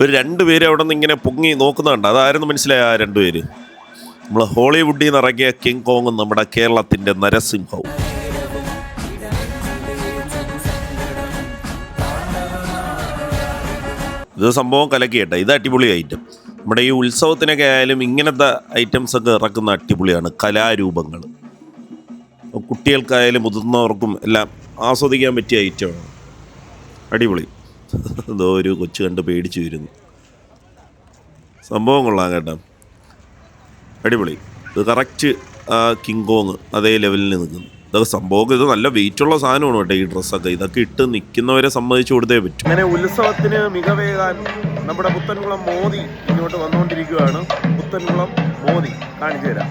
ഒരു രണ്ടുപേര് അവിടെ നിന്ന് ഇങ്ങനെ പൊങ്ങി നോക്കുന്നുണ്ട്. അതായിരുന്നു മനസ്സിലായ ആ രണ്ടുപേര്. നമ്മൾ ഹോളിവുഡിൽ നിന്ന് ഇറങ്ങിയ കിങ് കോങ്ങും നമ്മുടെ കേരളത്തിൻ്റെ നരസിംഹവും. ഇത് സംഭവം കലക്കിയട്ടെ. ഇത് അടിപൊളി ഐറ്റം. നമ്മുടെ ഈ ഉത്സവത്തിനൊക്കെ ആയാലും ഇങ്ങനത്തെ ഐറ്റംസൊക്കെ ഇറക്കുന്ന അടിപൊളിയാണ്. കലാരൂപങ്ങൾ കുട്ടികൾക്കായാലും മുതിർന്നവർക്കും എല്ലാം ആസ്വദിക്കാൻ പറ്റിയ ഐറ്റമാണ്. അടിപൊളി. എന്തോ ഒരു കൊച്ചു കണ്ട് പേടിച്ചു വരുന്നു. സംഭവം കൊള്ളാം കേട്ടോ, അടിപൊളി. ഇത് കറക്റ്റ് കിങ് കോങ് അതേ ലെവലിൽ നിൽക്കുന്നു. ഇതൊക്കെ സംഭവം ഇത് നല്ല വെയിറ്റുള്ള സാധനമാണ് കേട്ടോ. ഈ ഡ്രസ്സൊക്കെ ഇതൊക്കെ ഇട്ട് നിൽക്കുന്നവരെ സമ്മതിച്ചു കൊടുത്തേ പറ്റും. അങ്ങനെ ഉത്സവത്തിന് മികവേകാൻ നമ്മുടെ പുത്തൻകുളം മോദി ഇങ്ങോട്ട് വന്നുകൊണ്ടിരിക്കുകയാണ്. പുത്തൻകുളം മോദി കാണിച്ചു തരാം.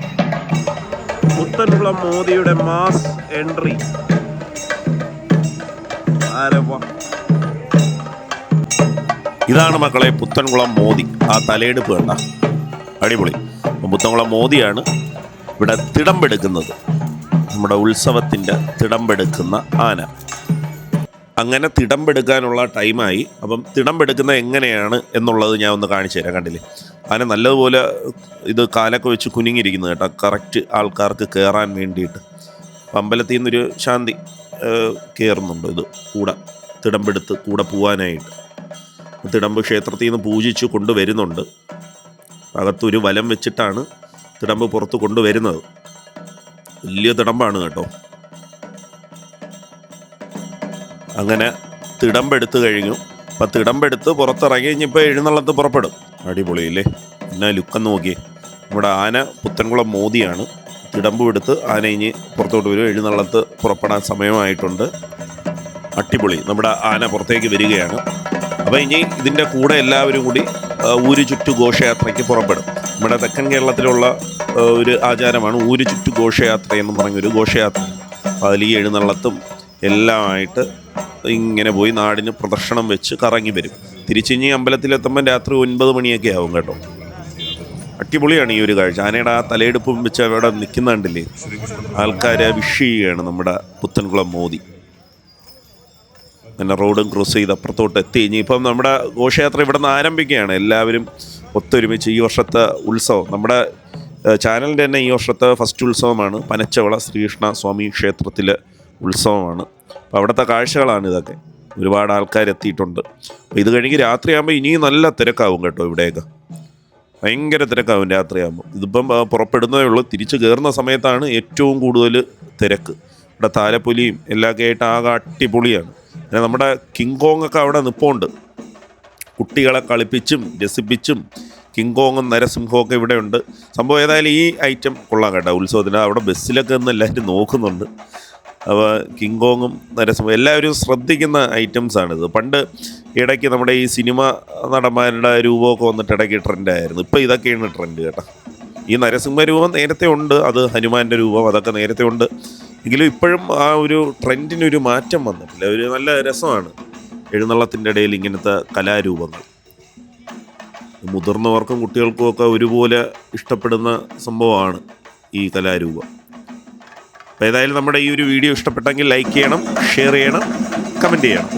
പുത്തൻകുളം മോദിയുടെ മാസ് എൻട്രി. ഇതാണ് മക്കളെ പുത്തൻകുളം മോദി. ആ തലയെടുപ്പ് കണ്ട അടിപൊളി. പുത്തൻകുളം മോദിയാണ് ഇവിടെ തിടമ്പെടുക്കുന്നത്. നമ്മുടെ ഉത്സവത്തിൻ്റെ തിടമ്പെടുക്കുന്ന ആന. അങ്ങനെ തിടമ്പെടുക്കാനുള്ള ടൈമായി. അപ്പം തിടമ്പെടുക്കുന്ന എങ്ങനെയാണ് എന്നുള്ളത് ഞാൻ ഒന്ന് കാണിച്ചു തരാം. കണ്ടില്ലേ, ആന നല്ലതുപോലെ ഇത് കാലൊക്കെ വെച്ച് കുനിങ്ങിയിരിക്കുന്നത് കേട്ടോ, കറക്റ്റ് ആൾക്കാർക്ക് കയറാൻ വേണ്ടിയിട്ട്. അമ്പലത്തിൽ നിന്നൊരു ശാന്തി കയറുന്നുണ്ട് ഇത് കൂടെ തിടമ്പെടുത്ത് കൂടെ പോവാനായിട്ട്. തിടമ്പ് ക്ഷേത്രത്തിൽ നിന്ന് പൂജിച്ച് കൊണ്ടുവരുന്നുണ്ട്. അകത്തൊരു വലം വെച്ചിട്ടാണ് തിടമ്പ് പുറത്ത് കൊണ്ടുവരുന്നത്. വലിയ തിടമ്പാണ് കേട്ടോ. അങ്ങനെ തിടമ്പെടുത്ത് കഴിഞ്ഞു. അപ്പം തിടമ്പെടുത്ത് പുറത്തിറങ്ങി ഇനിയിപ്പോൾ എഴുന്നള്ളത്ത് പുറപ്പെടും. അടിപൊളിയില്ലേ, എന്നാ ലുക്കെന്ന് നോക്കിയേ. നമ്മുടെ ആന പുത്തൻകുളം മോദിയാണ്. തിടമ്പ് എടുത്ത് ആന ഇനി പുറത്തോട്ട് വരും. എഴുന്നള്ളത്ത് പുറപ്പെടാൻ സമയമായിട്ടുണ്ട്. അടിപൊളി. നമ്മുടെ ആന പുറത്തേക്ക് വരികയാണ്. അപ്പോൾ ഇനി ഇതിൻ്റെ കൂടെ എല്ലാവരും കൂടി ഊരു ചുറ്റു ഘോഷയാത്രയ്ക്ക് പുറപ്പെടും. നമ്മുടെ തെക്കൻ കേരളത്തിലുള്ള ഒരു ആചാരമാണ് ഊരു ചുറ്റു ഘോഷയാത്ര എന്ന് പറഞ്ഞൊരു ഘോഷയാത്ര. അതിൽ ഈ എഴുന്നള്ളത്തും എല്ലാമായിട്ട് ഇങ്ങനെ പോയി നാടിന് പ്രദക്ഷിണം വെച്ച് കറങ്ങി വരും. തിരിച്ചിഞ്ഞ് അമ്പലത്തിലെത്തുമ്പം രാത്രി 9 മണിയൊക്കെ ആവും കേട്ടോ. അടിപൊളിയാണ് ഈ ഒരു കാഴ്ച. ആനയുടെ ആ തലയെടുപ്പും വെച്ച് അവിടെ നിൽക്കുന്ന കണ്ടില്ലേ, ആൾക്കാരെ വിഷ് ചെയ്യുകയാണ് നമ്മുടെ പുത്തൻകുളം മോദി. അങ്ങനെ റോഡും ക്രോസ് ചെയ്ത് അപ്പുറത്തോട്ട് എത്തി. ഇനിയിപ്പം നമ്മുടെ ഘോഷയാത്ര ഇവിടെ നിന്ന് ആരംഭിക്കുകയാണ്. എല്ലാവരും ഒത്തൊരുമിച്ച് ഈ വർഷത്തെ ഉത്സവം, നമ്മുടെ ചാനലിൻ്റെ തന്നെ ഈ വർഷത്തെ ഫസ്റ്റ് ഉത്സവമാണ്. പനച്ചവള ശ്രീകൃഷ്ണ സ്വാമി ക്ഷേത്രത്തിലെ ഉത്സവമാണ്. അപ്പോൾ അവിടുത്തെ കാഴ്ചകളാണ് ഇതൊക്കെ. ഒരുപാട് ആൾക്കാരെത്തിയിട്ടുണ്ട്. അപ്പോൾ ഇത് കഴിഞ്ഞ് രാത്രിയാകുമ്പോൾ ഇനിയും നല്ല തിരക്കാവും കേട്ടോ. ഇവിടെയൊക്കെ ഭയങ്കര തിരക്കാവും രാത്രിയാകുമ്പോൾ. ഇതിപ്പം പുറപ്പെടുന്നതേ ഉള്ളൂ. തിരിച്ച് കയറുന്ന സമയത്താണ് ഏറ്റവും കൂടുതൽ തിരക്ക്. ഇവിടെ താലപ്പൊലിയും എല്ലാമൊക്കെ ആയിട്ട് ആകെ അടിപൊളിയാണ്. പിന്നെ നമ്മുടെ കിങ് കോങ്ങൊക്കെ അവിടെ നിൽപ്പുണ്ട്. കുട്ടികളെ കളിപ്പിച്ചും രസിപ്പിച്ചും കിങ് കോങ്ങും നരസിംഹവും ഒക്കെ ഇവിടെ ഉണ്ട്. സംഭവം ഏതായാലും ഈ ഐറ്റം കൊള്ളാം കേട്ടോ. ഉത്സവത്തിന് അവിടെ ബസ്സിലൊക്കെ നിന്ന് എല്ലാവരും നോക്കുന്നുണ്ട്. അപ്പോൾ കിങ് കോങ്ങും നരസിംഹം എല്ലാവരും ശ്രദ്ധിക്കുന്ന ഐറ്റംസാണിത്. പണ്ട് ഇടയ്ക്ക് നമ്മുടെ ഈ സിനിമ നടന്മാരുടെ രൂപമൊക്കെ വന്നിട്ട് ഇടയ്ക്ക് ട്രെൻഡായിരുന്നു. ഇപ്പോൾ ഇതൊക്കെയാണ് ട്രെൻഡ് കേട്ടോ. ഈ നരസിംഹ രൂപം നേരത്തെ ഉണ്ട്, അത് ഹനുമാൻ്റെ രൂപം അതൊക്കെ നേരത്തെ ഉണ്ട്. എങ്കിലും ഇപ്പോഴും ആ ഒരു ട്രെൻഡിനൊരു മാറ്റം വന്നിട്ടില്ല. ഒരു നല്ല രസമാണ് എഴുന്നള്ളത്തിൻ്റെ ഇടയിൽ ഇങ്ങനത്തെ കലാരൂപങ്ങൾ. മുതിർന്നവർക്കും കുട്ടികൾക്കും ഒക്കെ ഒരുപോലെ ഇഷ്ടപ്പെടുന്ന സംഭവമാണ് ഈ കലാരൂപം. അപ്പോൾ ഏതായാലും നമ്മുടെ ഈ ഒരു വീഡിയോ ഇഷ്ടപ്പെട്ടെങ്കിൽ ലൈക്ക് ചെയ്യണം, ഷെയർ ചെയ്യണം, കമൻറ്റ് ചെയ്യണം.